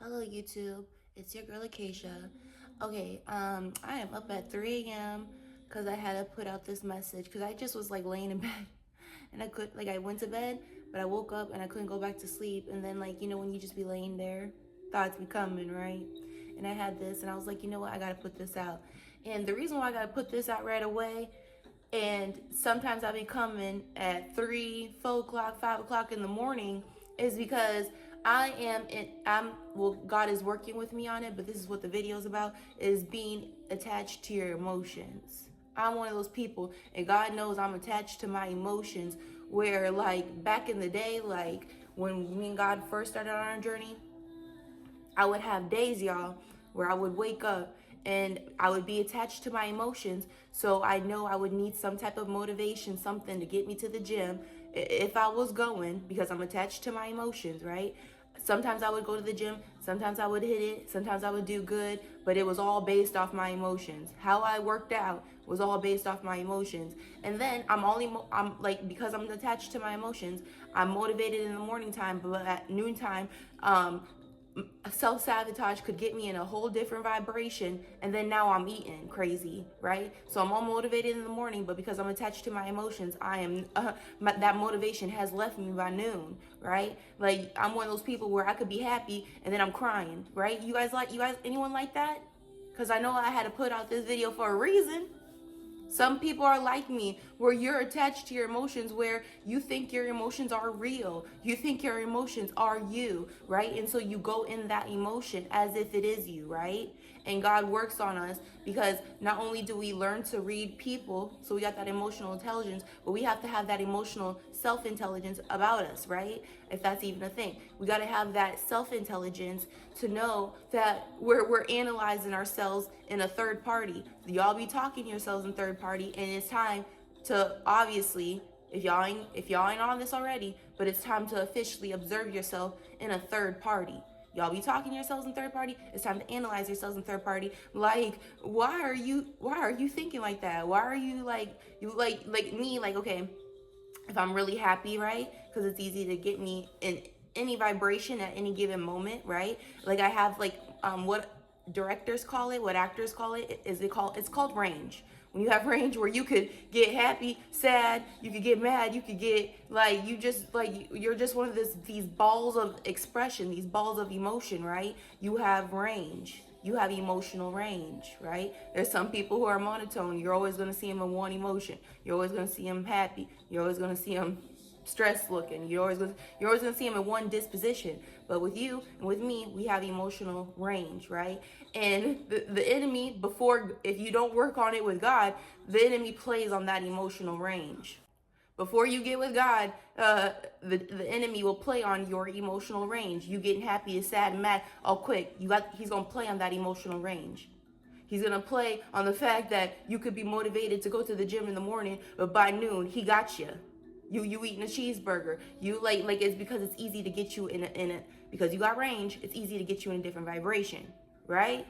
Hello YouTube, it's your girl Acacia. Okay, I am up at 3 a.m. because I had to put out this message because I just was like laying in bed and I went to bed, but I woke up and I couldn't go back to sleep. And then when you just be laying there, thoughts be coming, right? And I had this and I was like, you know what, I gotta put this out. And the reason why I gotta put this out right away, and sometimes I'll be coming at 3, 4 o'clock, 5 o'clock in the morning, is because God is working with me on it, but this is what the video is about, is being attached to your emotions. I'm one of those people, and God knows I'm attached to my emotions, where like back in the day, like when me and God first started on our journey, I would have days, y'all, where I would wake up and I would be attached to my emotions. So I know I would need some type of motivation, something to get me to the gym if I was going, because I'm attached to my emotions, right? Sometimes I would go to the gym, sometimes I would hit it, sometimes I would do good, but it was all based off my emotions. How I worked out was all based off my emotions. And then I'm like, because I'm attached to my emotions, I'm motivated in the morning time, but at noontime, self-sabotage could get me in a whole different vibration, and then now I'm eating crazy, right? So I'm all motivated in the morning, but because I'm attached to my emotions, that motivation has left me by noon, right? Like I'm one of those people where I could be happy and then I'm crying, right? Anyone like that? Because I know I had to put out this video for a reason. Some people are like me, where you're attached to your emotions, where you think your emotions are real. You think your emotions are you, right? And so you go in that emotion as if it is you, right? And God works on us because not only do we learn to read people, so we got that emotional intelligence, but we have to have that emotional self-intelligence about us, right? If that's even a thing. We got to have that self-intelligence to know that we're analyzing ourselves in a third party. Y'all be talking to yourselves in third party, and it's time to, obviously, if y'all ain't on this already, but it's time to officially observe yourself in a third party. Y'all be talking to yourselves in third party. It's time to analyze yourselves in third party. Like, why are you thinking like that? Why are you like me? Like, okay, if I'm really happy, right? Because it's easy to get me in any vibration at any given moment, right? Like I have like what directors call it, what actors call it, it's called range. When you have range where you could get happy, sad, you could get mad, you could get like you're just one of these balls of expression, these balls of emotion, right? You have range. You have emotional range, right? There's some people who are monotone. You're always going to see them in one emotion. You're always going to see them happy. You're always going to see them stressed looking. You're always going to see them in one disposition. But with you and with me, we have emotional range, right? And the enemy, if you don't work on it with God, the enemy plays on that emotional range. Before you get with God, the enemy will play on your emotional range. You getting happy, sad, mad, all quick. He's gonna play on that emotional range. He's gonna play on the fact that you could be motivated to go to the gym in the morning, but by noon he got you. You eating a cheeseburger. You like it's because it's easy to get you in a because you got range. It's easy to get you in a different vibration, right?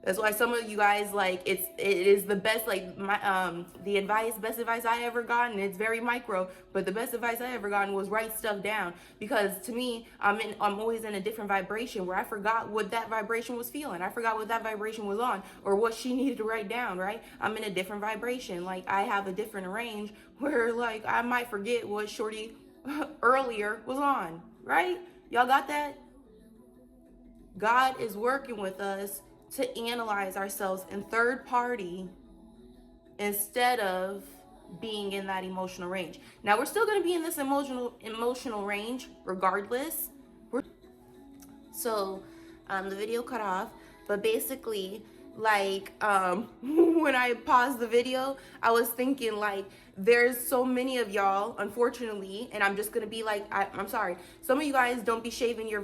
That's why some of you guys like it is the best, like my the best advice I ever gotten. It's very micro, but the best advice I ever gotten was write stuff down, because to me I'm always in a different vibration where I forgot what that vibration was feeling. I forgot what that vibration was on or what she needed to write down, right? I'm in a different vibration. Like I have a different range where like I might forget what shorty earlier was on, right? Y'all got that? God is working with us to analyze ourselves in third party instead of being in that emotional range. Now we're still going to be in this emotional range regardless. So the video cut off, but basically like when I paused the video, I was thinking like there's so many of y'all, unfortunately, and I'm just gonna be like I'm sorry, some of you guys don't be shaving your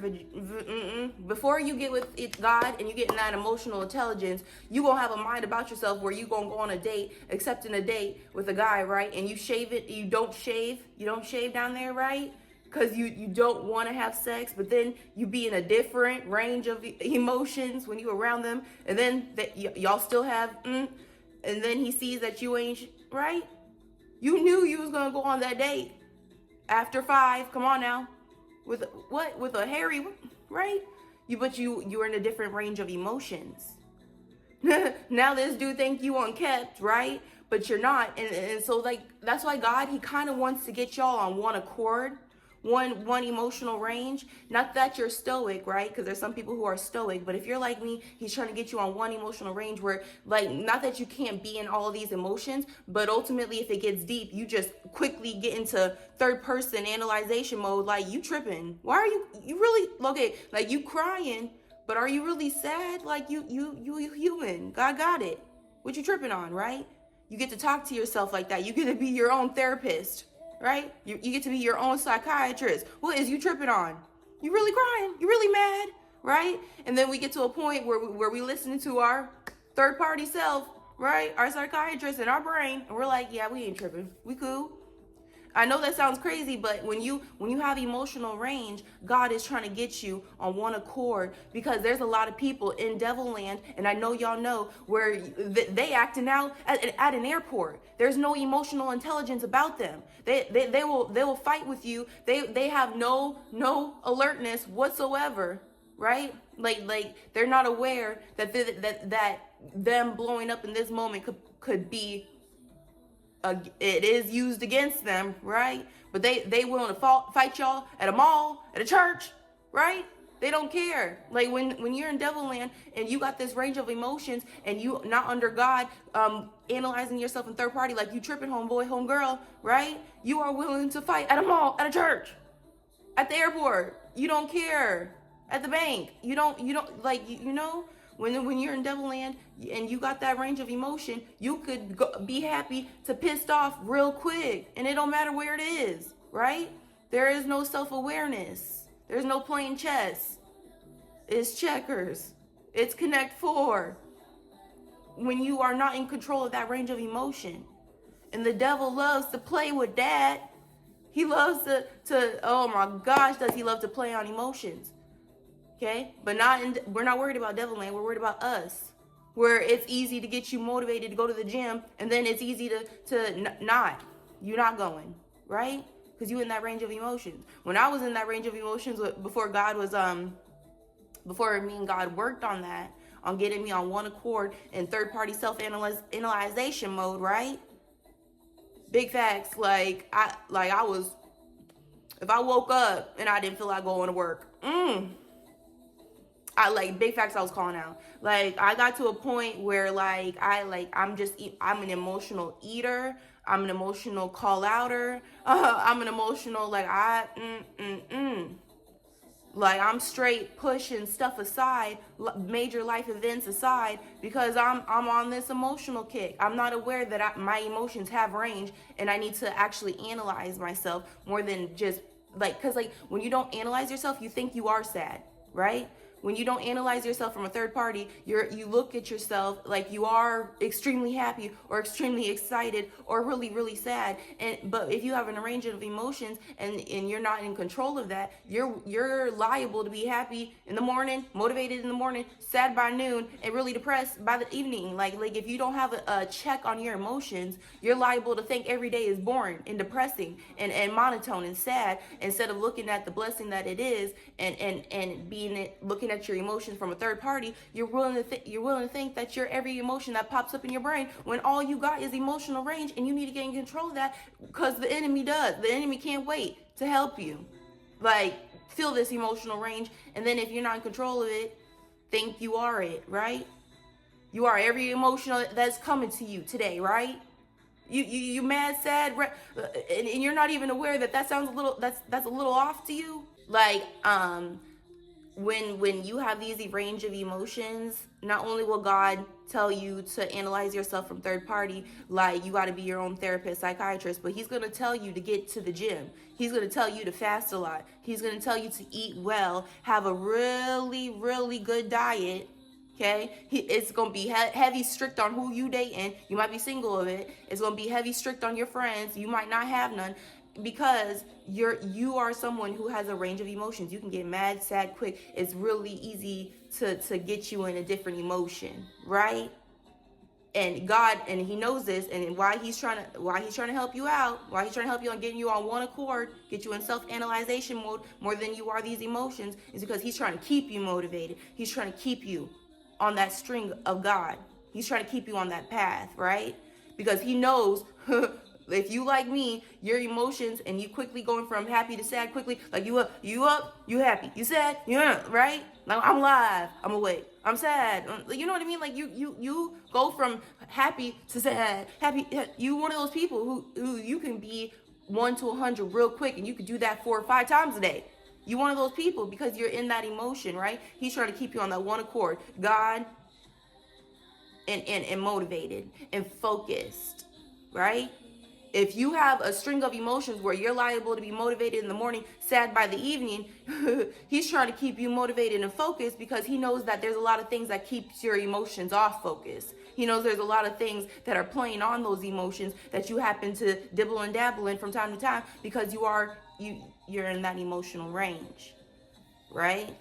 before you get with it, God, and you get in that emotional intelligence. You gonna have a mind about yourself where you gonna go on a date, accepting a date with a guy, right? And you don't shave down there, right? Because you don't want to have sex, but then you be in a different range of emotions when you around them, and then y'all still have and then he sees that you ain't right. You knew you was gonna go on that date after 5. Come on now. With what? With a hairy, right? You're in a different range of emotions. Now this dude think you unkept, right? But you're not. And so like that's why God, he kind of wants to get y'all on one accord, one emotional range. Not that you're stoic, right? Because there's some people who are stoic, but if you're like me, he's trying to get you on one emotional range where, like, not that you can't be in all of these emotions, but ultimately if it gets deep, you just quickly get into third person analyzation mode. Like, you tripping. Why are you really, okay, like, you crying, but are you really sad? Like, you human. God got it. What you tripping on, right? You get to talk to yourself like that. You get to be your own therapist, right? You get to be your own psychiatrist. What is you tripping on? You really crying? You really mad, right? And then we get to a point where we listen to our third party self, right? Our psychiatrist in our brain, and we're like, yeah, we ain't tripping. We cool. I know that sounds crazy, but when you have emotional range, God is trying to get you on one accord, because there's a lot of people in devil land, and I know y'all know, where they acting out at an airport. There's no emotional intelligence about them. They will fight with you. They have no alertness whatsoever, right? Like they're not aware that that them blowing up in this moment could be, it is used against them, right? But they willing to fight y'all at a mall, at a church, right? They don't care. Like when you're in devil land and you got this range of emotions and you not under God, analyzing yourself in third party, like you tripping, homeboy, homegirl, right? You are willing to fight at a mall, at a church, at the airport. You don't care. At the bank. You don't like, you know, when you're in devil land and you got that range of emotion, you could be happy to pissed off real quick, and it don't matter where it is, right? There is no self-awareness. There's no playing chess. It's checkers. It's Connect Four. When you are not in control of that range of emotion. And the devil loves to play with that. He loves to oh my gosh, does he love to play on emotions. Okay, but we're not worried about devil land. We're worried about us, where it's easy to get you motivated to go to the gym, and then it's easy you're not going, right? Because you in that range of emotions. When I was in that range of emotions before me and God worked on that, on getting me on one accord in third party self-analyzation mode, right? Big facts. Like I was, if I woke up and I didn't feel like going to work, big facts I was calling out. Like, I got to a point where I'm an emotional eater. I'm an emotional call outer. I'm an emotional, I'm straight pushing stuff aside, major life events aside, because I'm on this emotional kick. I'm not aware that my emotions have range, and I need to actually analyze myself more than just because when you don't analyze yourself, you think you are sad, right? When you don't analyze yourself from a third party, you look at yourself like you are extremely happy or extremely excited or really, really sad. But if you have an range of emotions and you're not in control of that, you're liable to be happy in the morning, motivated in the morning, sad by noon, and really depressed by the evening. Like if you don't have a check on your emotions, you're liable to think every day is boring and depressing and monotone and sad, instead of looking at the blessing that it is and looking at your emotions from a third party. You're willing to think that you're every emotion that pops up in your brain, when all you got is emotional range, and you need to get in control of that, because the enemy can't wait to help you. Like, feel this emotional range, and then if you're not in control of it, think you are it, right? You are every emotion that's coming to you today, right? You mad, sad, and you're not even aware that sounds that's a little off to you. Like, when you have these range of emotions, not only will God tell you to analyze yourself from third party, like you got to be your own therapist, psychiatrist, but he's going to tell you to get to the gym. He's going to tell you to fast a lot. He's going to tell you to eat well, have a really, really good diet. Okay, it's gonna be heavy, strict on who you dating. You might be single of it. It's gonna be heavy, strict on your friends. You might not have none, because you are someone who has a range of emotions. You can get mad, sad, quick. It's really easy to get you in a different emotion, right? And God, and he knows this, and why he's trying to help you out, why he's trying to help you on getting you on one accord, get you in self-analyzation mode more than you are these emotions, is because he's trying to keep you motivated. He's trying to keep you on that string of God. He's trying to keep you on that path, right? Because he knows if you like me, your emotions, and you quickly going from happy to sad quickly, like you happy, you sad, right? Like I'm live, I'm awake, I'm sad. You know what I mean? Like you go from happy to sad, happy. You one of those people who you can be 1 to 100 real quick, and you could do that 4 or 5 times a day. You one of those people because you're in that emotion, right? He's trying to keep you on that one accord, God, and motivated and focused, right? If you have a string of emotions where you're liable to be motivated in the morning, sad by the evening, he's trying to keep you motivated and focused because he knows that there's a lot of things that keeps your emotions off focus. He knows there's a lot of things that are playing on those emotions that you happen to dibble and dabble in from time to time because you're in that emotional range, right?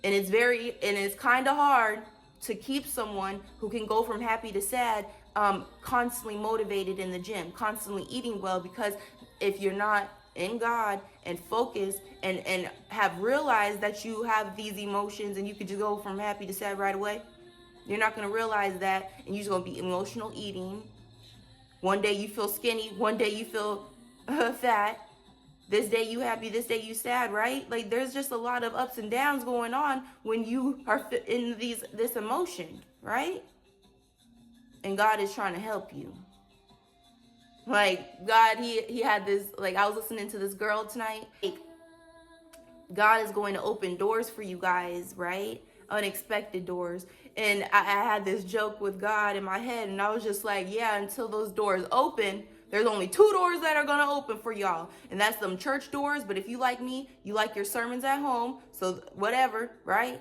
And it's kind of hard to keep someone who can go from happy to sad, constantly motivated in the gym, constantly eating well, because if you're not in God and focused and have realized that you have these emotions and you could just go from happy to sad right away, you're not going to realize that, and you're just going to be emotional eating. One day you feel skinny, one day you feel fat. This day you happy, this day you sad, right? Like there's just a lot of ups and downs going on when you are in this emotion, right? And God is trying to help you. Like God, he had this, like I was listening to this girl tonight. Like, God is going to open doors for you guys, right? Unexpected doors. And I had this joke with God in my head, and I was just like, yeah, until those doors open, there's only 2 doors that are going to open for y'all. And that's them church doors. But if you like me, you like your sermons at home. So whatever, right?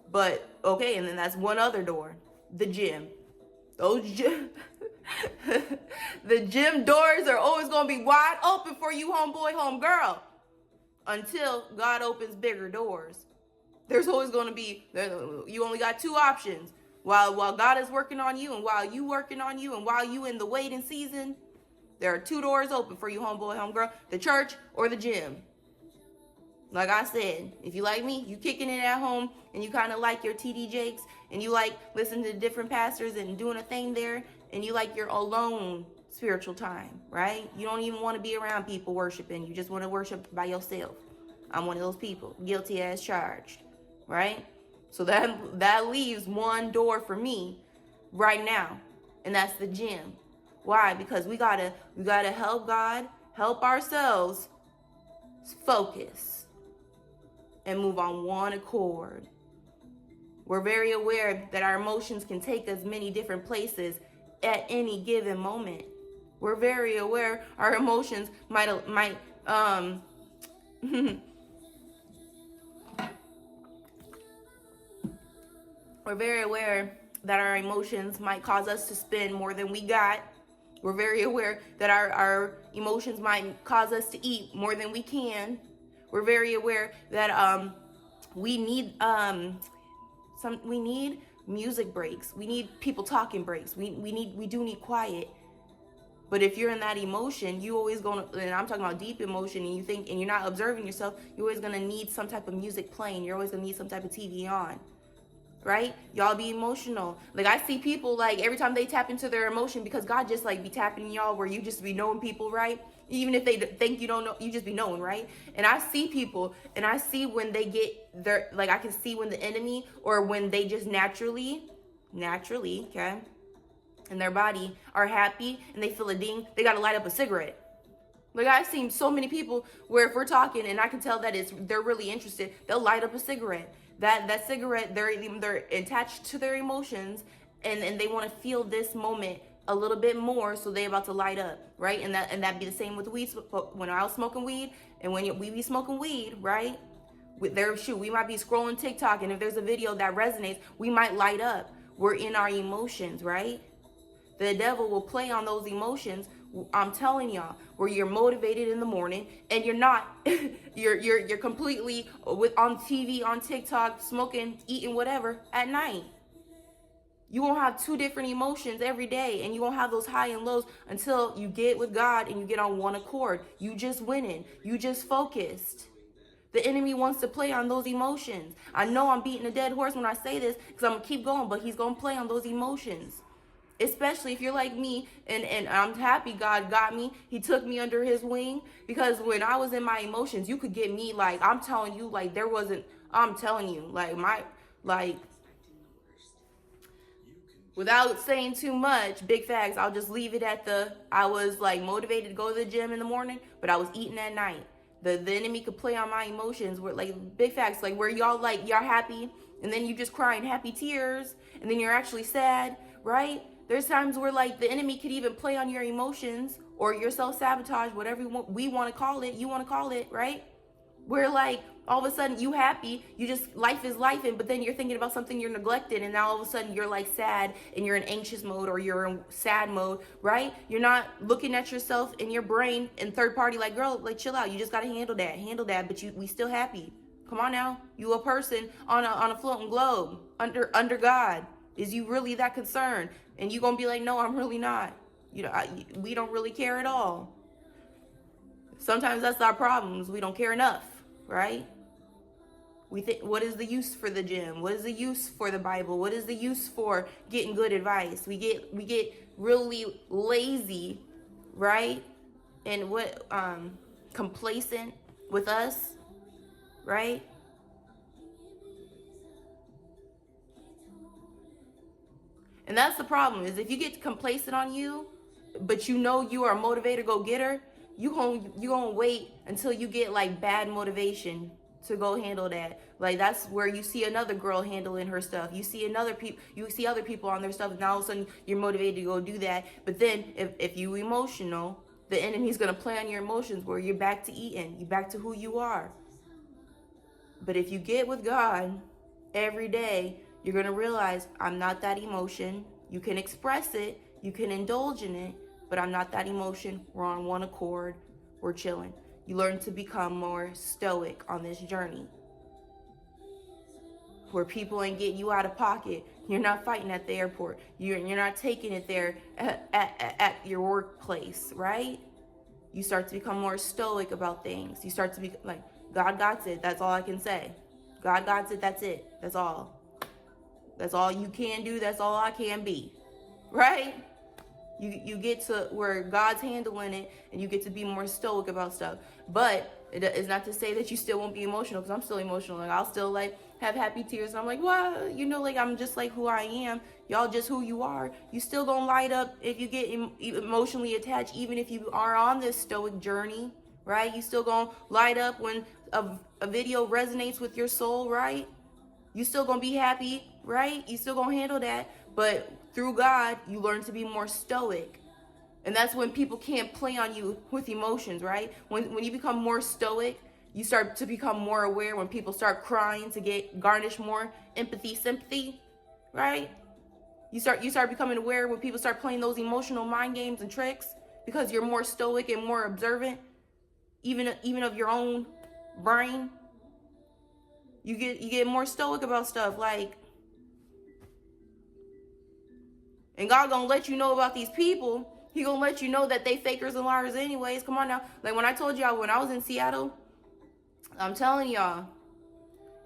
But okay, and then that's one other door. The gym. Those gym. The gym doors are always going to be wide open for you, homeboy, homegirl. Until God opens bigger doors. There's always going to be, you only got 2 options. While God is working on you, and while you working on you, and while you in the waiting season, there are 2 doors open for you, homeboy, homegirl. The church or the gym. Like I said, if you like me, you kicking it at home, and you kind of like your TD Jakes, and you like listening to different pastors and doing a thing there, and you like your alone spiritual time, right? You don't even want to be around people worshiping. You just want to worship by yourself. I'm one of those people, guilty as charged, right? So that leaves one door for me right now, and that's the gym. Why? Because we gotta help God, help ourselves focus and move on one accord. We're very aware that our emotions can take us many different places at any given moment. We're very aware our emotions might we're very aware that our emotions might cause us to spend more than we got. We're very aware that our emotions might cause us to eat more than we can. We're very aware that we need music breaks. We need people talking breaks. We do need quiet. But if you're in that emotion, you always gonna, and I'm talking about deep emotion, and you're not observing yourself, you're always gonna need some type of music playing. You're always gonna need some type of TV on. Right? Y'all be emotional. Like I see people like every time they tap into their emotion, because God just like be tapping y'all where you just be knowing people, right? Even if they think you don't know, you just be knowing, right? And I see people, and I see when they get their, like I can see when the enemy, or when they just naturally, okay, in their body are happy and they feel a ding, they gotta light up a cigarette. Like I've seen so many people where if we're talking and I can tell that they're really interested, they'll light up a cigarette. That cigarette, they're attached to their emotions, and they want to feel this moment a little bit more, so they about to light up, right? And that be the same with weed. When I was smoking weed, and when we be smoking weed, right? We might be scrolling TikTok, and if there's a video that resonates, we might light up. We're in our emotions, right? The devil will play on those emotions I'm telling y'all, where you're motivated in the morning and you're not, you're completely on TV, on TikTok, smoking, eating whatever at night. You won't have two different emotions every day, and you won't have those high and lows until you get with God and you get on one accord. You just winning. You just focused. The enemy wants to play on those emotions. I know I'm beating a dead horse when I say this because I'm going to keep going, but he's going to play on those emotions. Especially if you're like me, and I'm happy God got me. He took me under his wing, because when I was in my emotions, you could get me, like, I'm telling you, like, I'm telling you, like, without saying too much, big facts, I'll just leave it at I was like motivated to go to the gym in the morning, but I was eating at night. The enemy could play on my emotions, where, like, big facts, like, where y'all happy, and then you just crying happy tears, and then you're actually sad, right? There's times where, like, the enemy could even play on your emotions or your self-sabotage, whatever we want to call it, you want to call it, right? Where, like, all of a sudden you happy, you just, life is life, but then you're thinking about something you're neglected, and now all of a sudden you're, like, sad, and you're in anxious mode, or you're in sad mode, right? You're not looking at yourself in your brain in third party, like, girl, like, chill out. You just got to handle that, but we still happy. Come on now. You a person on a floating globe under God. Is you really that concerned? And you gonna be like, no, I'm really not. We don't really care at all. Sometimes that's our problems. We don't care enough, right? We think, what is the use for the gym? What is the use for the Bible? What is the use for getting good advice? We get really lazy, right? And complacent with us, right? And that's the problem, is if you get complacent on you, but you know you are a motivator, go getter, you gonna wait until you get, like, bad motivation to go handle that. Like, that's where you see another girl handling her stuff. You see other people on their stuff, and now all of a sudden you're motivated to go do that. But then if you emotional, the enemy's gonna play on your emotions, where you're back to eating, you're back to who you are. But if you get with God every day, you're going to realize, I'm not that emotion. You can express it, you can indulge in it, but I'm not that emotion. We're on one accord, we're chilling. You learn to become more stoic on this journey, where people ain't getting you out of pocket. You're not fighting at the airport. You're not taking it there at your workplace, right? You start to become more stoic about things. You start to be like, God got it. That's all I can say. God got it. That's it. That's all. That's all you can do. That's all I can be. Right? You get to where God's handling it, and you get to be more stoic about stuff. But it's not to say that you still won't be emotional, because I'm still emotional. Like, I'll still, like, have happy tears. And I'm like, well, like, I'm just like who I am. Y'all just who you are. You still gonna light up if you get emotionally attached, even if you are on this stoic journey, right? You still gonna light up when a video resonates with your soul, right? You still gonna be happy, right? You still gonna handle that. But through God, you learn to be more stoic. And that's when people can't play on you with emotions, right? When you become more stoic, you start to become more aware when people start crying to garnish more empathy, sympathy, right? You start becoming aware when people start playing those emotional mind games and tricks, because you're more stoic and more observant, even of your own brain. You get more stoic about stuff, like, and God gonna let you know about these people. He gonna let you know that they fakers and liars anyways. Come on now. Like, when I told y'all, when I was in Seattle, I'm telling y'all,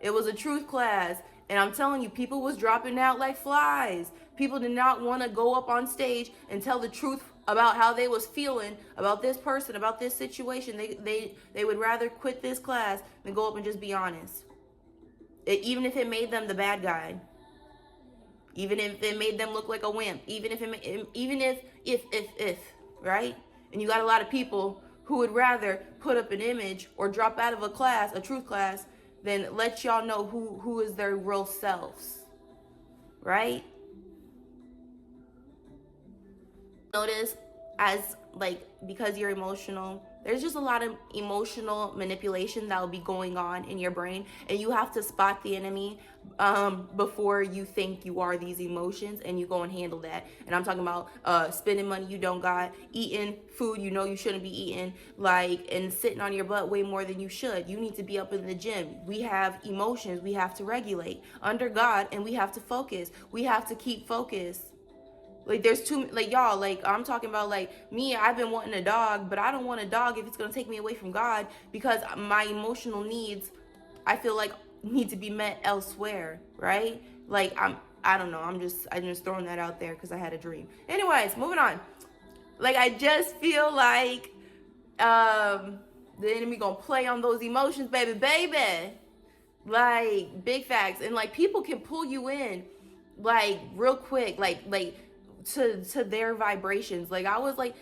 it was a truth class. And I'm telling you, people was dropping out like flies. People did not want to go up on stage and tell the truth about how they was feeling about this person, about this situation. They would rather quit this class than go up and just be honest. Even if it made them the bad guy. Even if it made them look like a wimp. Even if, right? And you got a lot of people who would rather put up an image or drop out of a class, a truth class, than let y'all know who is their real selves, right? Notice, as, like, because you're emotional, There's just a lot of emotional manipulation that will be going on in your brain, and you have to spot the enemy before you think you are these emotions, and you go and handle that. And I'm talking about spending money you don't got, eating food you know you shouldn't be eating, like, and sitting on your butt way more than you should. You need to be up in the gym. We have emotions we have to regulate under God, and we have to focus. We have to keep focused. Like, there's too, like, y'all, like, I'm talking about, like, me, I've been wanting a dog, but I don't want a dog if it's going to take me away from God, because my emotional needs, I feel like, need to be met elsewhere, right? Like, I don't know, I'm just throwing that out there because I had a dream. Anyways, moving on. Like, I just feel like, the enemy gonna play on those emotions, baby. Like, big facts. And, like, people can pull you in, like, real quick, like, to their vibrations. Like, I was like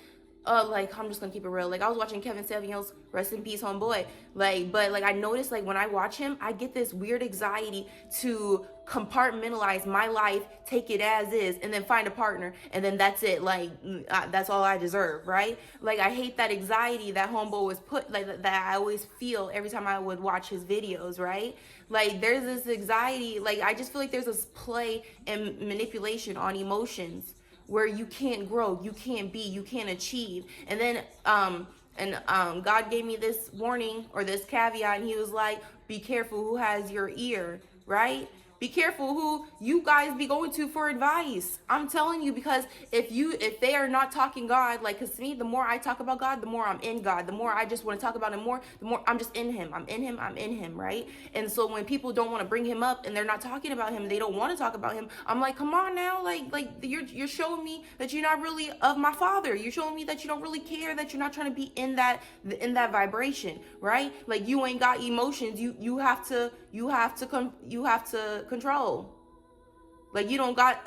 I'm just gonna keep it real. Like, I was watching Kevin Samuels, rest in peace, homeboy. Like, but like, I noticed, like, when I watch him, I get this weird anxiety to compartmentalize my life, take it as is, and then find a partner, and then that's it. Like, that's all I deserve, right? Like, I hate that anxiety that homeboy was put, like, that I always feel every time I would watch his videos, right? Like, there's this anxiety. Like, I just feel like there's this play and manipulation on emotions, where you can't grow, you can't be, you can't achieve. And then God gave me this warning, or this caveat, and he was like, be careful who has your ear, right? Be careful who you guys be going to for advice. I'm telling you, because if they are not talking God, like, because to me, the more I talk about God, the more I'm in God. The more I just want to talk about him more, the more I'm just in him. I'm in him, right? And so when people don't want to bring him up and they're not talking about him, they don't want to talk about him, I'm like, come on now, like you're showing me that you're not really of my Father. You're showing me that you don't really care, that you're not trying to be in that vibration, right? Like, you ain't got emotions. You have to control. Like, you don't got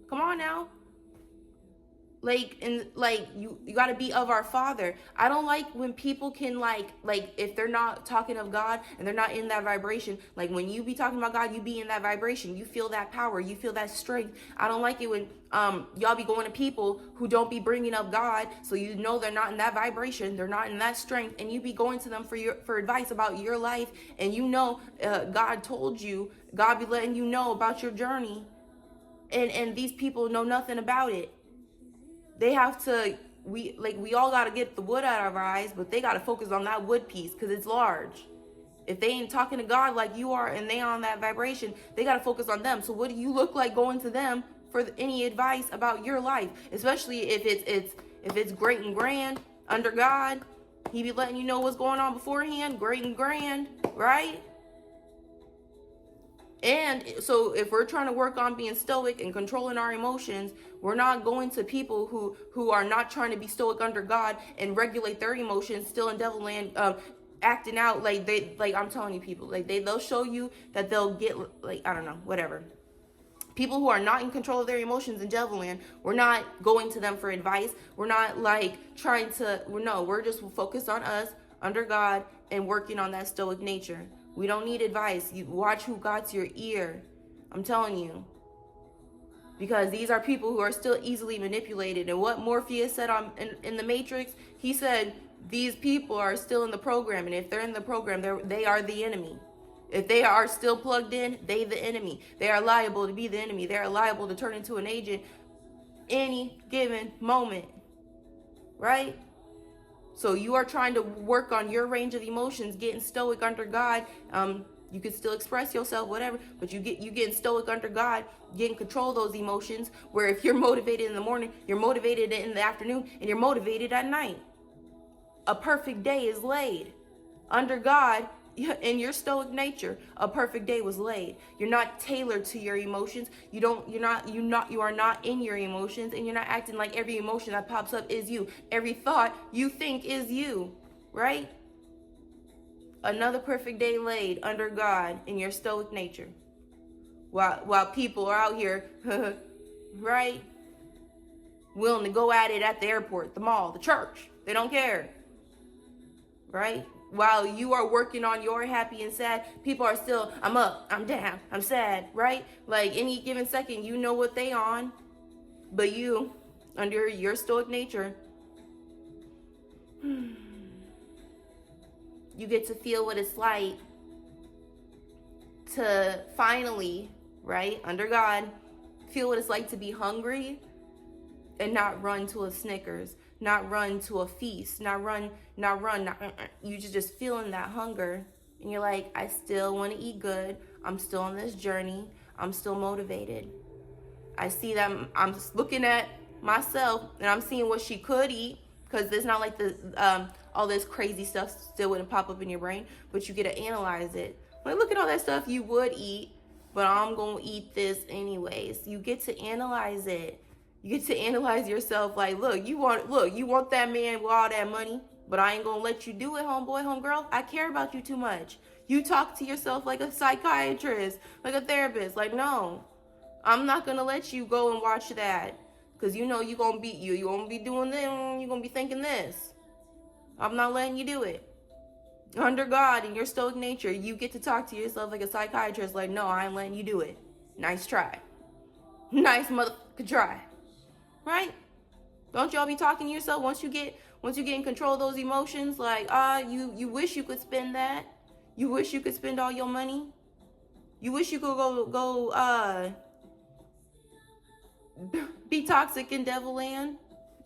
come on now. Like, and like, you got to be of our Father. I don't like when people can, like if they're not talking of God and they're not in that vibration. Like, when you be talking about God, you be in that vibration, you feel that power, you feel that strength. I don't like it when y'all be going to people who don't be bringing up God, so you know they're not in that vibration, they're not in that strength, and you be going to them for advice about your life, and you know God told you, God be letting you know about your journey, and these people know nothing about it. They have to, we all got to get the wood out of our eyes, but they got to focus on that wood piece, because it's large. If they ain't talking to God like you are, and they on that vibration, they got to focus on them. So what do you look like going to them for any advice about your life? Especially if it's great and grand under God. He be letting you know what's going on beforehand, great and grand, right? And so if we're trying to work on being stoic and controlling our emotions, we're not going to people who are not trying to be stoic under God and regulate their emotions, still in devil land, acting out like I'm telling you, people, like they'll show you that they'll get, like, I don't know, whatever. People who are not in control of their emotions in devil land, we're not going to them for advice. We're not like trying to, we're just focused on us under God and working on that stoic nature. We don't need advice. You watch who got your ear. I'm telling you. Because these are people who are still easily manipulated. And what Morpheus said in the Matrix, he said, these people are still in the program. And if they're in the program, they are the enemy. If they are still plugged in, they the enemy. They are liable to be the enemy. They are liable to turn into an agent any given moment. Right? So you are trying to work on your range of emotions, getting stoic under God. You can still express yourself, whatever, but you getting stoic under God, getting control of those emotions, where if you're motivated in the morning, you're motivated in the afternoon, and you're motivated at night. A perfect day is laid. Under God, in your stoic nature, a perfect day was laid. You're not tailored to your emotions. You are not in your emotions, and you're not acting like every emotion that pops up is you. Every thought you think is you, right? Another perfect day laid under God in your stoic nature. While people are out here, right? Willing to go at it at the airport, the mall, the church. They don't care. Right? While you are working on your happy and sad, people are still, I'm up, I'm down, I'm sad, right? Like, any given second, you know what they on. But you, under your stoic nature, You get to feel what it's like to finally, right, under God, feel what it's like to be hungry and not run to a Snickers, not run to a feast, you just feeling that hunger. And you're like, I still want to eat good. I'm still on this journey. I'm still motivated. I see that I'm looking at myself and I'm seeing what she could eat, because it's not like all this crazy stuff still wouldn't pop up in your brain, but you get to analyze it. Like, look at all that stuff you would eat, but I'm going to eat this anyways. You get to analyze it. You get to analyze yourself like, look, you want that man with all that money, but I ain't going to let you do it, homeboy, homegirl. I care about you too much. You talk to yourself like a psychiatrist, like a therapist. Like, no, I'm not going to let you go and watch that, because you know you're going to be, you're going to be doing this, you're going to be thinking this. I'm not letting you do it. Under God and your stoic nature, you get to talk to yourself like a psychiatrist. Like, no, I ain't letting you do it. Nice try. Nice motherfucker try. Right? Don't y'all be talking to yourself once you get in control of those emotions? Like, you wish you could spend that. You wish you could spend all your money. You wish you could go be toxic in Devil Land.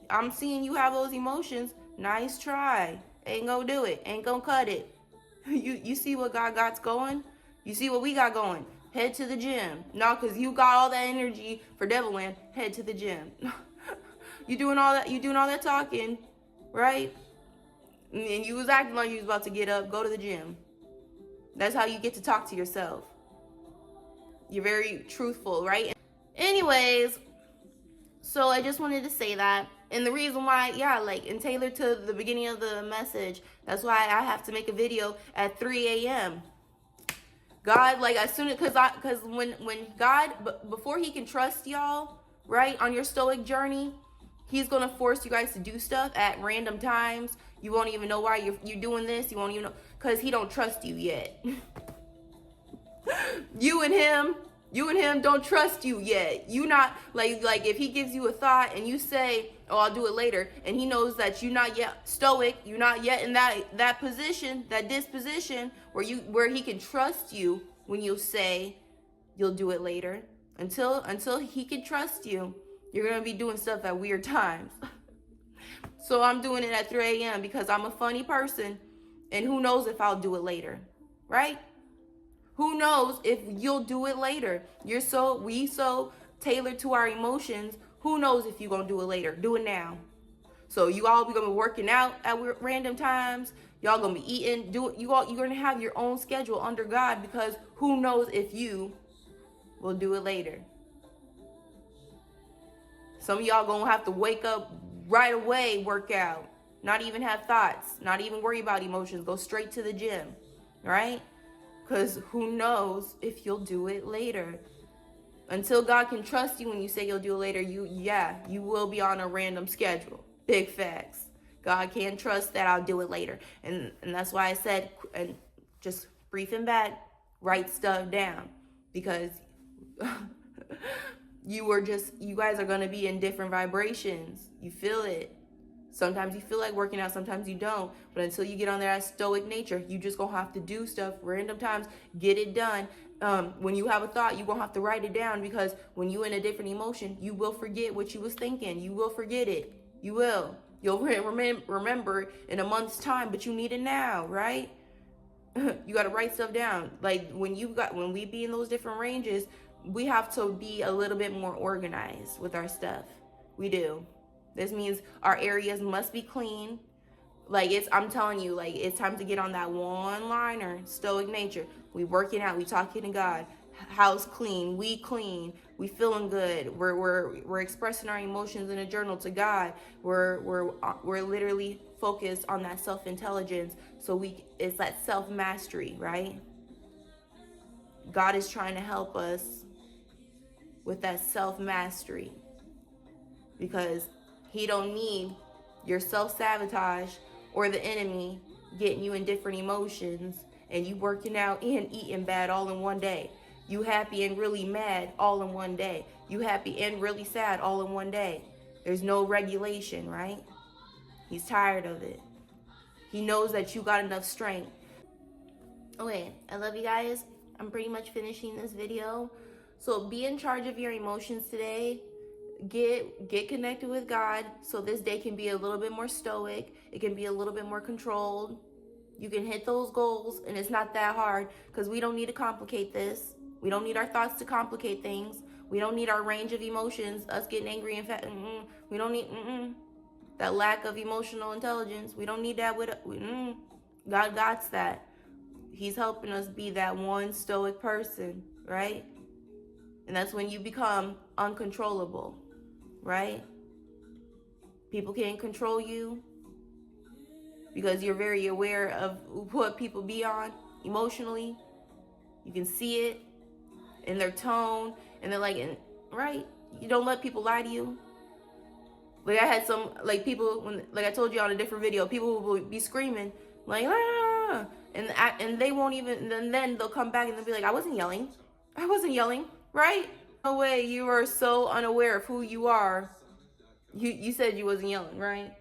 I'm seeing you have those emotions. Nice try. Ain't gonna do it. Ain't gonna cut it. You see what God got's going? You see what we got going? Head to the gym. No, because you got all that energy for Devilland. Head to the gym. You doing all that talking, right? And you was acting like you was about to get up, go to the gym. That's how you get to talk to yourself. You're very truthful, right? Anyways, so I just wanted to say that. And the reason why, and tailored to the beginning of the message, that's why I have to make a video at 3 a.m. God, like, as soon as, because when God, before he can trust y'all, right, on your stoic journey, he's going to force you guys to do stuff at random times. You won't even know why you're doing this. You won't even know, because he don't trust you yet. You and him don't trust you yet. You not, like if he gives you a thought and you say, oh, I'll do it later, and he knows that you're not yet stoic, you're not yet in that position, that disposition where he can trust you when you say you'll do it later. Until he can trust you, you're gonna be doing stuff at weird times. So I'm doing it at 3 a.m. because I'm a funny person, and who knows if I'll do it later, right? Who knows if you'll do it later? We so tailored to our emotions. Who knows if you're gonna do it later? Do it now. So you all be gonna be working out at random times. Y'all gonna be eating. You're gonna have your own schedule under God, because who knows if you will do it later? Some of y'all gonna have to wake up right away, work out, not even have thoughts, not even worry about emotions. Go straight to the gym, right? Because who knows if you'll do it later. Until God can trust you when you say you'll do it later, you will be on a random schedule. Big facts. God can't trust that I'll do it later. And that's why I said, and just briefing back, write stuff down. Because you guys are going to be in different vibrations. You feel it. Sometimes you feel like working out, sometimes you don't. But until you get on that stoic nature, you just gonna have to do stuff random times, get it done. When you have a thought, you gonna have to write it down, because when you in a different emotion, you will forget what you was thinking. You will forget it. You will. You'll remember in a month's time, but you need it now, right? You got to write stuff down. Like when we be in those different ranges, we have to be a little bit more organized with our stuff. We do. This means our areas must be clean. I'm telling you, it's time to get on that one-liner, stoic nature. We working out, we talking to God. House clean, we feeling good. We're expressing our emotions in a journal to God. We're literally focused on that self-intelligence. So it's that self-mastery, right? God is trying to help us with that self-mastery, because he don't need your self-sabotage or the enemy getting you in different emotions and you working out and eating bad all in one day. You happy and really mad all in one day. You happy and really sad all in one day. There's no regulation, right? He's tired of it. He knows that you got enough strength. Okay, I love you guys. I'm pretty much finishing this video. So be in charge of your emotions today. Get connected with God so this day can be a little bit more stoic. It can be a little bit more controlled. You can hit those goals, and it's not that hard, because we don't need to complicate this. We don't need our thoughts to complicate things. We don't need our range of emotions, us getting angry and fat. We don't need that lack of emotional intelligence. We don't need that with God got that. He's helping us be that one stoic person, right? And that's when you become uncontrollable, right? People can't control you because you're very aware of what people be on emotionally. You can see it in their tone, and they're like, right? You don't let people lie to you. Like, I had some, like, people, when, like I told you on a different video, people will be screaming, like, ah, and they won't even, and then they'll come back and they'll be like, I wasn't yelling, right? No way, you are so unaware of who you are. You said you wasn't yelling, right?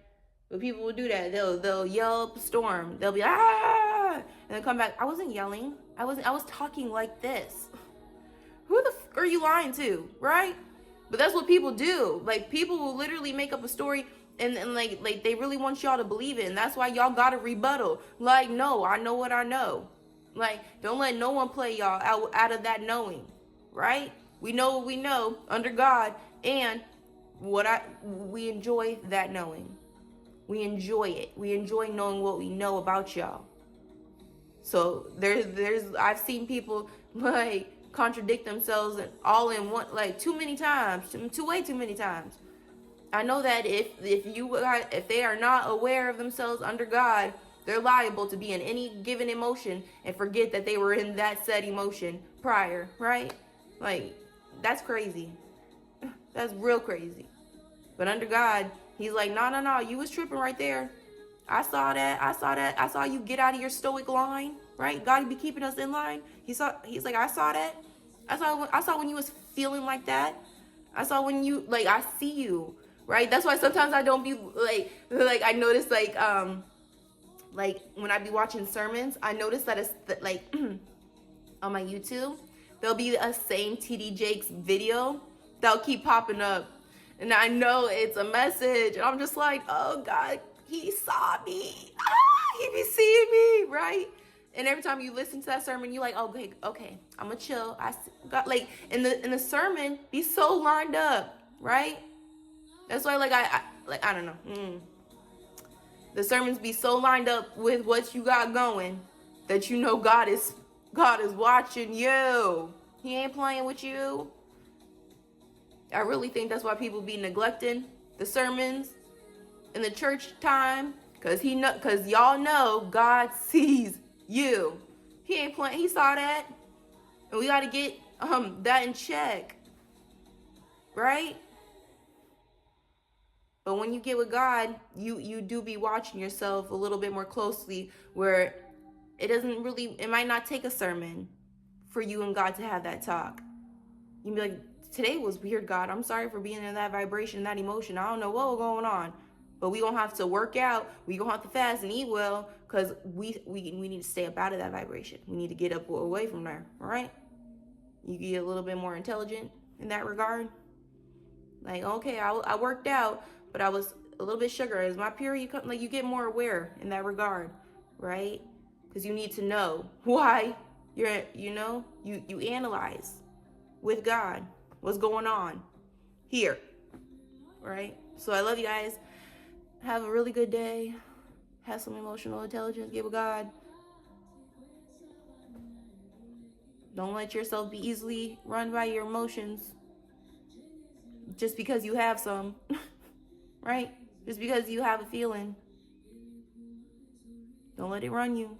But people will do that. They'll yell up a storm. They'll be ah, and then come back. I wasn't yelling. I was talking like this. Who the f are you lying to, right? But that's what people do. Like, people will literally make up a story and like they really want y'all to believe it, and that's why y'all gotta rebuttal. Like, no, I know what I know. Like, don't let no one play y'all out of that knowing, right? We know what we know under God, and we enjoy that knowing. We enjoy it. We enjoy knowing what we know about y'all. So I've seen people like contradict themselves and all in one, like too many times, way too many times. I know that if they are not aware of themselves under God, they're liable to be in any given emotion and forget that they were in that said emotion prior, right? Like, that's crazy. That's real crazy. But under God, he's like, no, you was tripping right there. I saw that. I saw you get out of your stoic line, right? God be keeping us in line. He's like, I saw that. I saw when you was feeling like that. I saw when you, like, I see you, right? That's why sometimes I don't be like I notice like when I be watching sermons, I notice that it's like on my YouTube, there'll be a same TD Jakes video that'll keep popping up. And I know it's a message. And I'm just like, oh God, he saw me. He be seeing me, right? And every time you listen to that sermon, you're like, oh, okay, I'm gonna chill. I got, like, in the sermon, be so lined up, right? That's why, like, I don't know. The sermons be so lined up with what you got going that you know God is watching you. He ain't playing with you. I really think that's why people be neglecting the sermons in the church time, cause y'all know God sees you. He ain't playing. He saw that, and we got to get that in check, right? But when you get with God, you do be watching yourself a little bit more closely, where it might not take a sermon for you and God to have that talk. You be like, today was weird, God. I'm sorry for being in that vibration, that emotion. I don't know what was going on. But we gonna have to work out. We gonna have to fast and eat well, because we need to stay up out of that vibration. We need to get up away from there, all right? You get a little bit more intelligent in that regard. Like, okay, I worked out, but I was a little bit sugar. As my period comes, like, you get more aware in that regard, right? Because you need to know why you analyze with God what's going on here, right? So I love you guys. Have a really good day. Have some emotional intelligence. Get with God. Don't let yourself be easily run by your emotions just because you have some, right? Just because you have a feeling. Don't let it run you.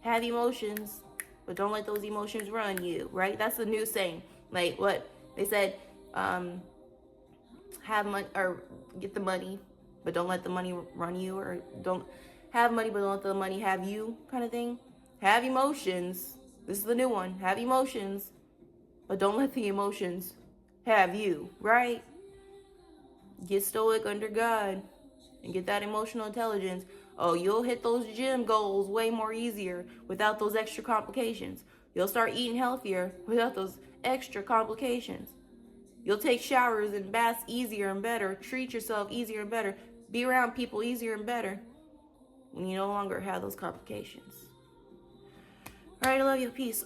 Have emotions, but don't let those emotions run you, right? That's the new saying. Like what they said, have money or get the money, but don't let the money run you, or don't have money, but don't let the money have you, kind of thing. Have emotions. This is the new one. Have emotions, but don't let the emotions have you, right? Get stoic under God and get that emotional intelligence. Oh, you'll hit those gym goals way more easier without those extra complications. You'll start eating healthier without those extra complications. You'll take showers and baths easier and better, treat yourself easier and better, be around people easier and better when you no longer have those complications. All right, I love you. Peace.